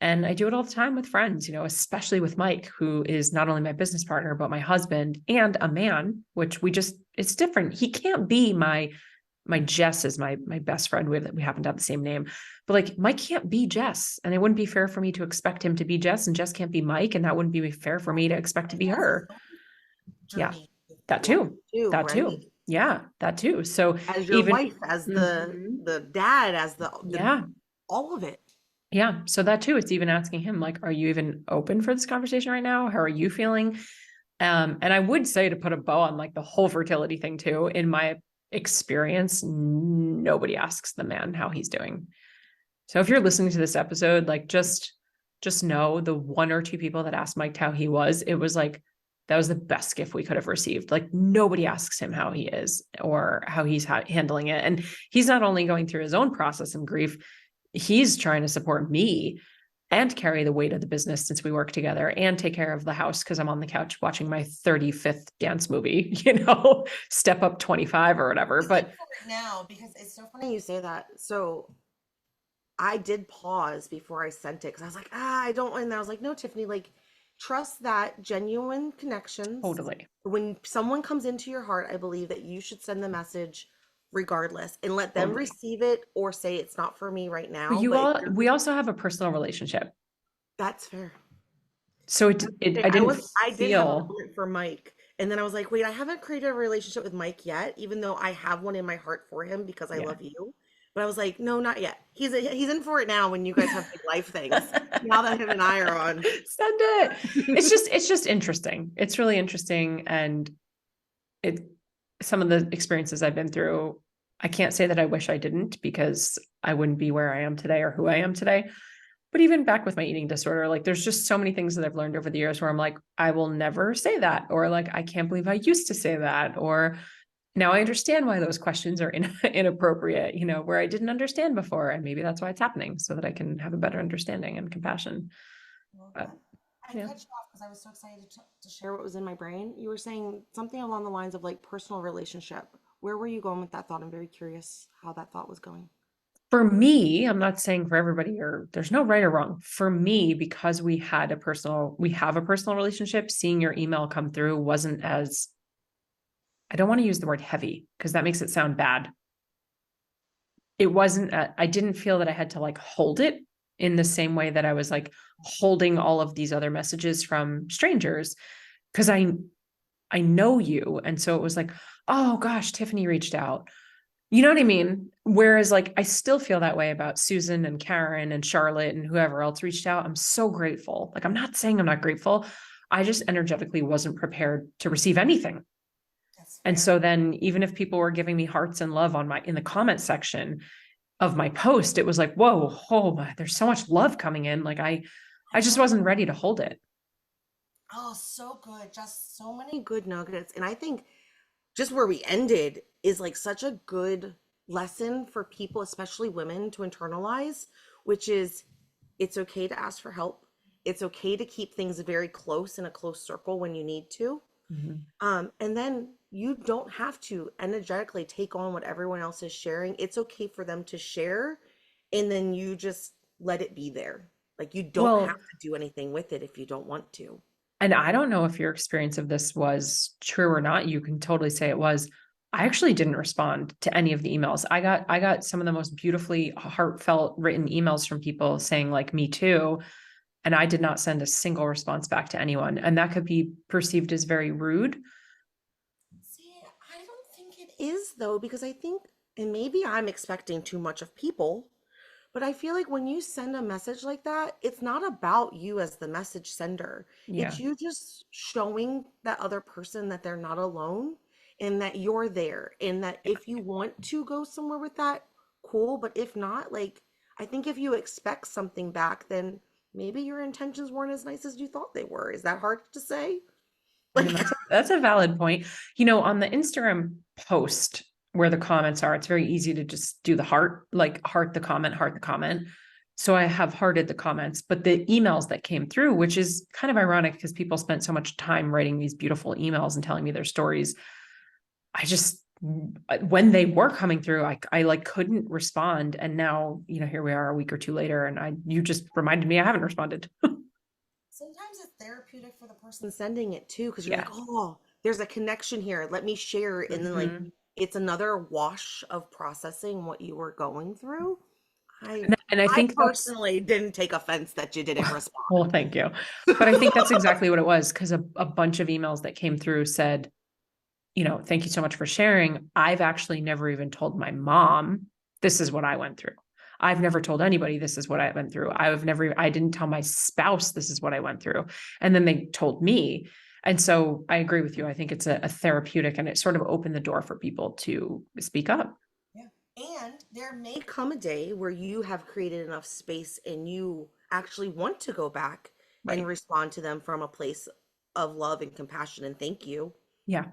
And I do it all the time with friends, especially with Mike, who is not only my business partner, but my husband and a man, which it's different. He can't be my Jess is my best friend. We happen to have the same name, but like Mike can't be Jess, and it wouldn't be fair for me to expect him to be Jess, and Jess can't be Mike, and that wouldn't be fair for me to expect to And be he has his her. own Yeah, journey with that life too. too, That right? too. Yeah, that too. So As your even wife, as Mhm. the dad, as the Yeah. all of it. Yeah. So that too, it's even asking him, like, are you even open for this conversation right now? How are you feeling? And I would say to put a bow on like the whole fertility thing too, in my experience, nobody asks the man how he's doing. So if you're listening to this episode, like just know the one or two people that asked Mike how he was, it was like that was the best gift we could have received. Like nobody asks him how he is or how he's handling it. And he's not only going through his own process and grief, he's trying to support me and carry the weight of the business since we work together and take care of the house because I'm on the couch watching my 35th dance movie, step up 25 or whatever. But For it now, because it's so funny you say that. So I did pause before I sent it because I was like, I don't. And I was like, no, Tiffany, like, trust that genuine connections. totally. When someone comes into your heart, I believe that you should send the message regardless and let them Totally. receive it or say it's not for me right But now. But if you're, we also have a personal relationship. that's fair. So I I didn't was, I did have a feel moment for Mike. And then I was like, wait, I haven't created a relationship with Mike yet, even though I have one in my heart for him because I yeah. love you. But I was like, no, not yet. He's in for it now when you guys have big life things. Now that him and I are on. Send it. It's just interesting. It's really interesting. And it some of the experiences I've been through, I can't say that I wish I didn't because I wouldn't be where I am today or who I am today. But even back with my eating disorder, like there's just so many things that I've learned over the years where I'm like, I will never say that, or like, I can't believe I used to say that, or now I understand why those questions are inappropriate, where I didn't understand before. And maybe that's why it's happening so that I can have a better understanding and compassion. But I yeah. cut you off because I was so excited to share what was in my brain. You were saying something along the lines of like personal relationship. Where were you going with that thought? I'm very curious how that thought was going. For me, I'm not saying for everybody or there's no right or wrong. For me, because we have a personal relationship, seeing your email come through wasn't as, I don't want to use the word heavy because that makes it sound bad. It wasn't, I didn't feel that I had to like hold it in the same way that I was like holding all of these other messages from strangers because I know you. And so it was like, oh gosh, Tiffany reached out. You know what I mean? Whereas like I still feel that way about Susan and Karen and Charlotte and whoever else reached out. I'm so grateful. Like I'm not saying I'm not grateful. I just energetically wasn't prepared to receive anything. That's And fair. so then even if people were giving me hearts and love in the comment section of my post, it was like, whoa, oh, there's so much love coming in. Like I I just know. wasn't ready to hold it. Oh, so good. Just so many good nuggets. And I think just where we ended is like such a good lesson for people, especially women, to internalize, which is it's okay to ask for help. It's okay to keep things very close in a close circle when you need to. Mhm. And then you don't have to energetically take on what everyone else is sharing. It's okay for them to share, and then you just let it be there. Like you don't have Well, to do anything with it if you don't want to. and I don't know if your experience of this was true or not. You can totally say it was. I actually didn't respond to any of the emails. I got some of the most beautifully heartfelt written emails from people saying like me too, and I did not send a single response back to anyone. And that could be perceived as very rude. See, I don't think it is though, because I think, and maybe I'm expecting too much of people, but I feel like when you send a message like that, it's not about you as the message sender. Yeah. It's you just showing that other person that they're not alone. and that you're there, and that if you want to go somewhere with that, cool. But if not, like, I think if you expect something back, then maybe your intentions weren't as nice as you thought they were. Is that hard to say? I Like, mean, that's a valid point. On the Instagram post where the comments are, it's very easy to just do the heart, like heart the comment, heart the comment. So I have hearted the comments, but the emails that came through, which is kind of ironic because people spent so much time writing these beautiful emails and telling me their stories. I just, when they were coming through, I like couldn't respond. And now, here we are a week or two later, and you just reminded me I haven't responded. sometimes it's therapeutic for the person sending it too, because you're Yeah. like, oh, there's a connection here. Let me share. And then, like, Mhm. it's another wash of processing what you were going through. I And I I think that's, personally didn't take offense that you didn't well, respond. thank you. But I think that's exactly what it was, because a bunch of emails that came through said, thank you so much for sharing. I've actually never even told my mom this is what I went through. I've never told anybody this is what I went through. I didn't tell my spouse this is what I went through. And then they told me. And so I agree with you. I think it's a therapeutic, and it sort of opened the door for people to speak up. Yeah. And there may come a day where you have created enough space and you actually want to go back and Right. respond to them from a place of love and compassion and thank you. Yeah.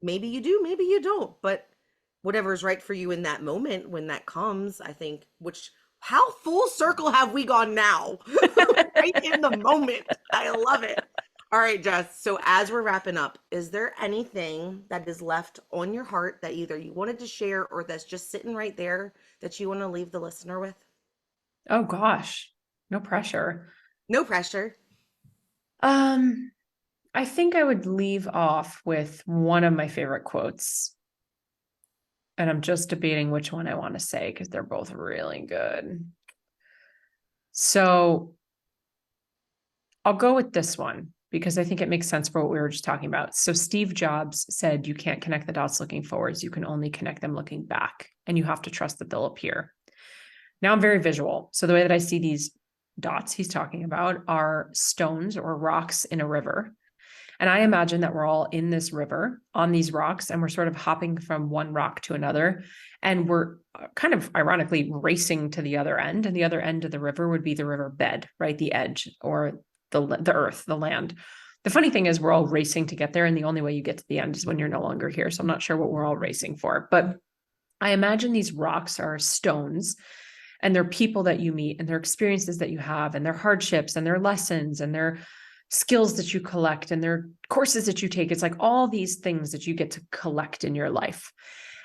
Maybe you do, maybe you don't, but whatever is right for you in that moment when that comes, I think, which how full circle have we gone now? Right in the moment. I love it. All right, Jess. So as we're wrapping up, is there anything that is left on your heart that either you wanted to share or that's just sitting right there that you want to leave the listener with? Oh gosh. No pressure. No pressure. Um, I think I would leave off with one of my favorite quotes. And I'm just debating which one I want to say because they're both really good. So I'll go with this one because I think it makes sense for what we were just talking about. So Steve Jobs said, you can't connect the dots looking forwards. You can only connect them looking back, and you have to trust that they'll appear. Now I'm very visual. So the way that I see these dots he's talking about are stones or rocks in a river. And I imagine that we're all in this river on these rocks, and we're sort of hopping from one rock to another. And we're kind of ironically racing to the other end. And the other end of the river would be the river bed, right? The edge, or the earth, the land. The funny thing is we're all racing to get there. And the only way you get to the end is when you're no longer here. So I'm not sure what we're all racing for. But I imagine these rocks are stones, and they're people that you meet, and their experiences that you have, and their hardships and their lessons and their skills that you collect and their courses that you take. It's like all these things that you get to collect in your life.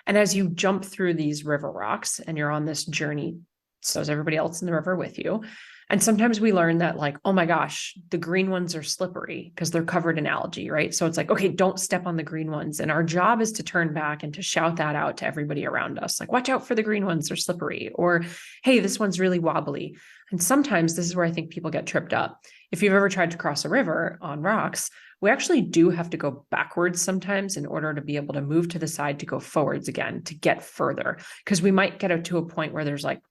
And as you jump through these river rocks and you're on this journey, so is everybody else in the river with you. And sometimes we learn that, like, oh my gosh, the green ones are slippery because they're covered in algae, right? So it's like, okay, don't step on the green ones. And our job is to turn back and to shout that out to everybody around us. Like, watch out for the green ones, they're slippery. Or, hey, this one's really wobbly. And sometimes this is where I think people get tripped up. If you've ever tried to cross a river on rocks, we actually do have to go backwards sometimes in order to be able to move to the side to go forwards again, to get further. Because we might get to a point where there's like,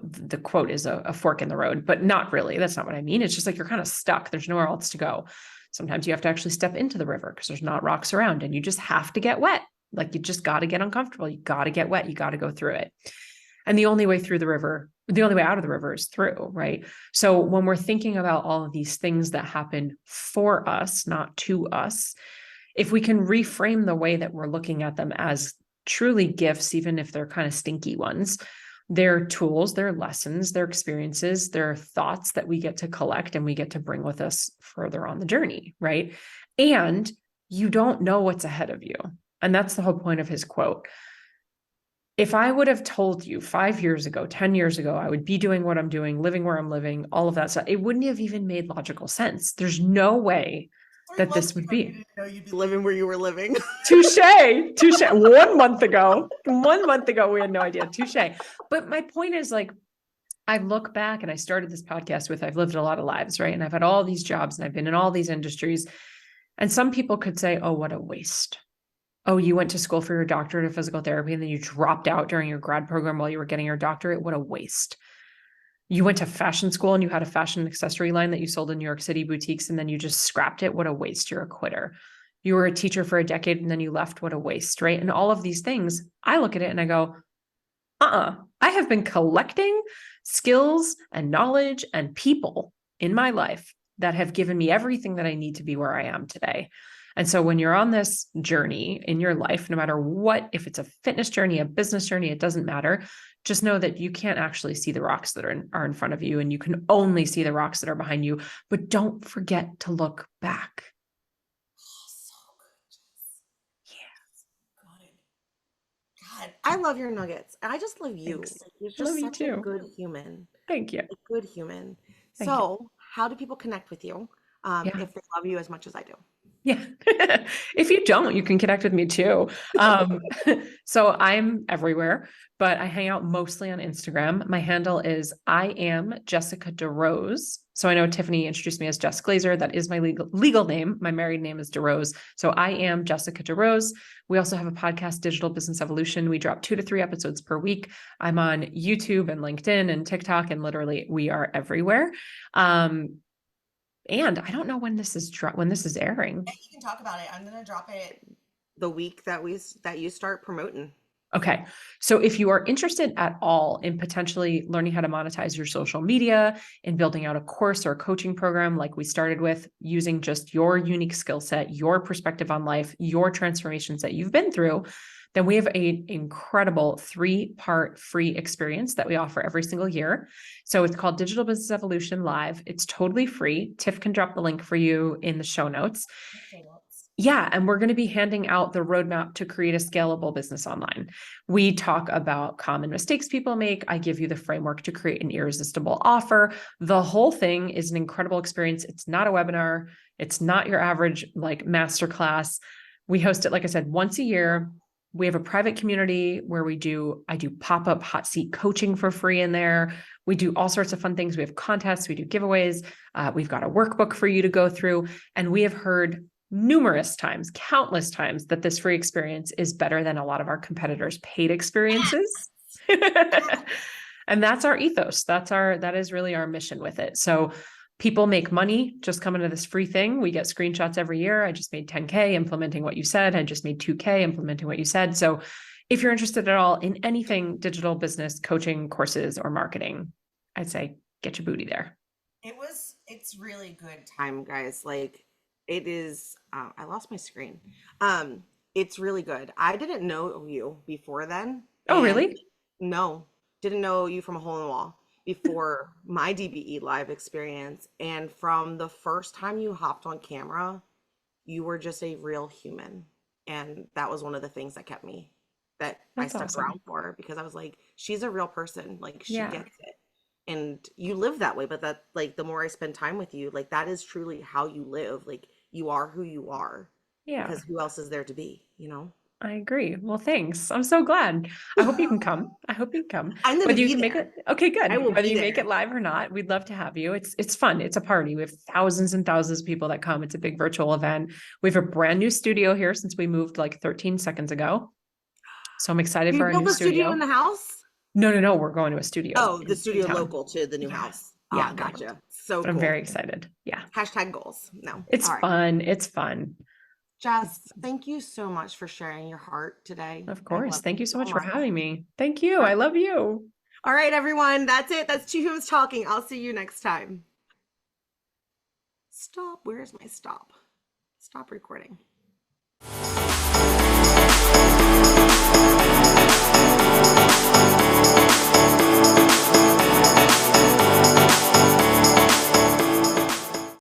the quote is a fork in the road, but not really. That's not what I mean. It's just like you're kind of stuck. There's nowhere else to go. Sometimes you have to actually step into the river because there's not rocks around, and you just have to get wet. Like, you just got to get uncomfortable. You got to get wet. You got to go through it. And the only way through the river, the only way out of the river is through, right? So when we're thinking about all of these things that happen for us, not to us, if we can reframe the way that we're looking at them as truly gifts, even if they're kind of stinky ones, they're tools, they're lessons, they're experiences, they're thoughts that we get to collect and we get to bring with us further on the journey, right? And you don't know what's ahead of you. And that's the whole point of his quote. If I would have told you 5 years ago, 10 years ago, I would be doing what I'm doing, living where I'm living, all of that stuff, it wouldn't have even made logical sense. There's no way that this would be. You know, you'd be living where you were living. Touche, touche. 1 month ago, 1 month ago, we had no idea. Touche. But my point is, like, I look back, and I started this podcast with, I've lived a lot of lives, right? And I've had all these jobs, and I've been in all these industries. And some people could say, oh, what a waste. Oh, you went to school for your doctorate of physical therapy, and then you dropped out during your grad program while you were getting your doctorate. What a waste. You went to fashion school and you had a fashion accessory line that you sold in New York City boutiques, and then you just scrapped it. What a waste. You're a quitter. You were a teacher for a decade and then you left. What a waste, right? And all of these things, I look at it and I go, I have been collecting skills and knowledge and people in my life that have given me everything that I need to be where I am today. And so when you're on this journey in your life, no matter what, if it's a fitness journey, a business journey, it doesn't matter. Just know that you can't actually see the rocks that are in front of you, and you can only see the rocks that are behind you. But don't forget to look back. So good, Jess. Yeah. Good. God, I love your nuggets. I just love you. Thanks. Like, you're I love just you such a too. good human. Thank you. A good human. Thank you. So, how do people connect with you Yeah. if they love you as much as I do? Yeah. If you don't, you can connect with me too. So I'm everywhere, but I hang out mostly on Instagram. My handle is I am Jessica DeRose. So I know Tiffany introduced me as Jess Glazer. That is my legal name. My married name is DeRose. So I am Jessica DeRose. We also have a podcast, Digital Business Evolution. We drop 2 to 3 episodes per week. I'm on YouTube and LinkedIn and TikTok, and literally we are everywhere. And I don't know when this is airing. Yeah, you can talk about it. I'm gonna drop it the week that you start promoting. Okay. So if you are interested at all in potentially learning how to monetize your social media and building out a course or a coaching program like we started with, using just your unique skill set, your perspective on life, your transformations that you've been through, then we have an incredible 3-part free experience that we offer every single year. So it's called Digital Business Evolution Live. It's totally free. Tiff can drop the link for you in the show notes. Yeah, and we're going to be handing out the roadmap to create a scalable business online. We talk about common mistakes people make. I give you the framework to create an irresistible offer. The whole thing is an incredible experience. It's not a webinar. It's not your average masterclass. We host it, like I said, once a year. We have a private community where I do pop-up hot seat coaching for free in there. We do all sorts of fun things. We have contests, we do giveaways. We've got a workbook for you to go through. And we have heard numerous times, countless times, that this free experience is better than a lot of our competitors' paid experiences. And that's our ethos. That is really our mission with it. So people make money just coming to this free thing. We get screenshots every year. I just made 10K implementing what you said. I just made 2K implementing what you said. So if you're interested at all in anything digital business, coaching, courses, or marketing, I'd say get your booty there. It's really good time, guys. Like, it is, I lost my screen. It's really good. I didn't know you before then. Oh, really? No, didn't know you from a hole in the wall before my DBE live experience. And from the first time you hopped on camera, you were just a real human. And that was one of the things that kept me, that I stuck around for, because I was like, she's a real person. Like, she gets it. And you live that way. But that, like, the more I spend time with you, like, that is truly how you live. Like, you are who you are. Yeah. Because who else is there to be, you know? I agree. Well, thanks. I'm so glad. I hope you can come. I'm gonna whether you be can there. make it. Okay, good. I will Whether be you there. make it live or not, we'd love to have you. It's fun. It's a party. We have thousands and thousands of people that come. It's a big virtual event. We have a brand new studio here since we moved like 13 seconds ago. So I'm excited for our new studio. In the house? No. We're going to a studio. Oh, the studio local to the new house. Yeah, gotcha. So cool. I'm very excited. Yeah. Hashtag goals. No. It's fun. It's fun. Jess, thank you so much for sharing your heart today. Of course. Thank you so much for having me. Thank you. I love you. All right, everyone. That's it. That's Two Humans Talking. I'll see you next time. Stop. Where's my stop? Stop recording.